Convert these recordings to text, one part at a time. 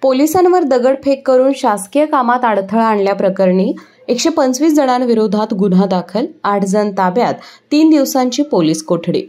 पोलिसांवर दगडफेक करून शासकीय कामात अडथळा आणल्याप्रकरणी 125 जणांविरोधात गुन्हा दाखल, 8 जण ताब्यात, 3 दिवसांची पोलीस कोठडी.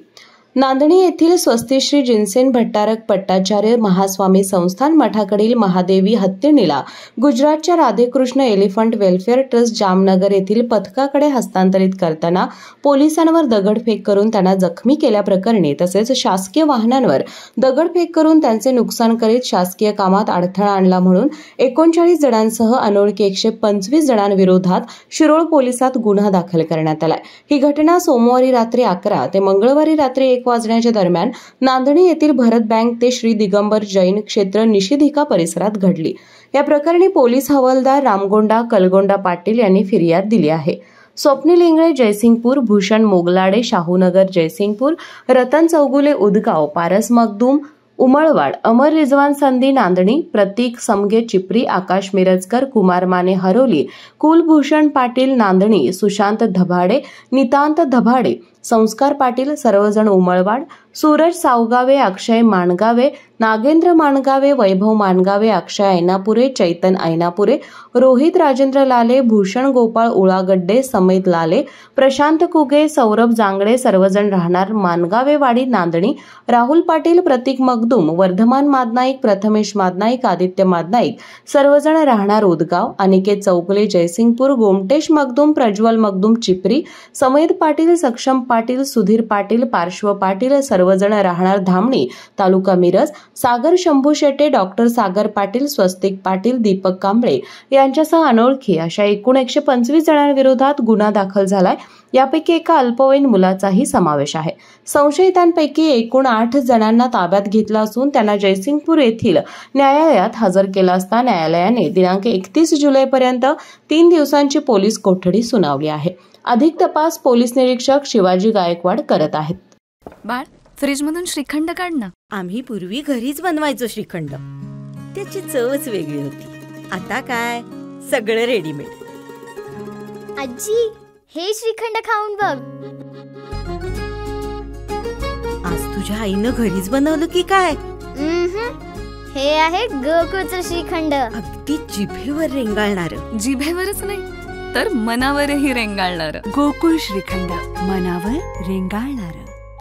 नांदणी येथील स्वस्तिश्री जिनसेन भट्टारक पट्टाचार्य महास्वामी संस्थान मठाकडील महादेवी हत्तीणीला गुजरातच्या Radhekrishna elephant welfare trust Jamnagar येथील पथकाकडे हस्तांतरित करताना पोलिसांवर दगडफेक करून त्यांना जखमी केल्याप्रकरणी तसेच शासकीय वाहनांवर दगडफेक करून त्यांचे नुकसान करीत शासकीय कामात अडथळा आणला म्हणून 39 जणांसह अनोळखी 125 जणांविरोधात शिरोळ पोलिसात गुन्हा दाखल करण्यात आलाय. ही घटना सोमवारी रात्री 11 ते मंगळवारी रात्री 1 वाजण्याच्या दरम्यान नांदणी येथील भरत बँक ते श्री दिगंबर जैन क्षेत्र निषेधिका परिसरात घडली. या प्रकरणी पोलीस हवालदार रामगोंडा कलगोंडा पाटील यांनी फिर्याद दिली आहे. स्वप्नील इंगळे जयसिंगपूर, भूषण मोगलाडे शाहूनगर जयसिंगपूर, रतन चौगुले उदगाव, पारस मगदूम उमळवाड, अमर रिजवान संधी नांदणी, प्रतीक समगे चिपरी, आकाश मिरजकर, कुमार माने हरोली, कुलभूषण पाटील नांदणी, सुशांत धबाडे, नितांत धबाडे, संस्कार पाटील सर्वजण उमळवाड, सूरज सावगावे, अक्षय माणगावे, नागेंद्र माणगावे, वैभव माणगावे, अक्षय ऐनापुरे, चैतन ऐनापुरे, रोहित राजेंद्र लाले, भूषण गोपाळ उळागड्डे, समेत लाले, प्रशांत कुगे, सौरभ जांगडे सर्वजण राहणार माणगावेवाडी नांदणी, राहुल पाटील, प्रतीक मगदूम, वर्धमान मादनाईक, प्रथमेश मादनाईक, आदित्य मादनाईक सर्वजण राहणार उदगाव, अनिकेत चौगुले जयसिंगपूर, गोमटेश मगदूम, प्रज्वल मगदूम चिपरी, समेत पाटील, सक्षम पाटील, सुधीर पाटील, पार्श्व पाटील सर्वजण राहणार धामणी तालुका मिरज, सागर शंभू शेटे, डॉक्टर सागर पाटील, स्वस्तिक पाटील, दीपक कांबळे यांच्यासह अनोळखी अशा एकूण 125 जणांविरोधात गुन्हा दाखल झालाय. यापैकी एका अल्पवयीन मुलाचाही समावेश आहे. संशयितांपैकी एकूण 8 जणांना ताब्यात घेतलं असून त्यांना जयसिंगपूर येथील न्यायालयात हजर केलं असता न्यायालयाने दिनांक 31 जुलैपर्यंत 3 दिवसांची पोलीस कोठडी सुनावली आहे. अधिक तपास पोलीस निरीक्षक शिवाजी गायकवाड करत आहेत. बाळ, फ्रीजमधून श्रीखंड काढ ना. आम्ही पूर्वी घरीच बनवायचो श्रीखंड. त्याची चवच वेगळी होती. आता काय सगळं रेडीमेड. आजी, हे श्रीखंड खाऊन बघ. आज तुझ्या आईनं घरीच बनवलं की काय? हे आहे गोकुळचं श्रीखंड. अगदी जिभेवर रेंगाळणार. जिभेवरच नाही तर मनावरही रेंगाळणार. गोकुळ श्रीखंड, मनावर रेंगाळणार.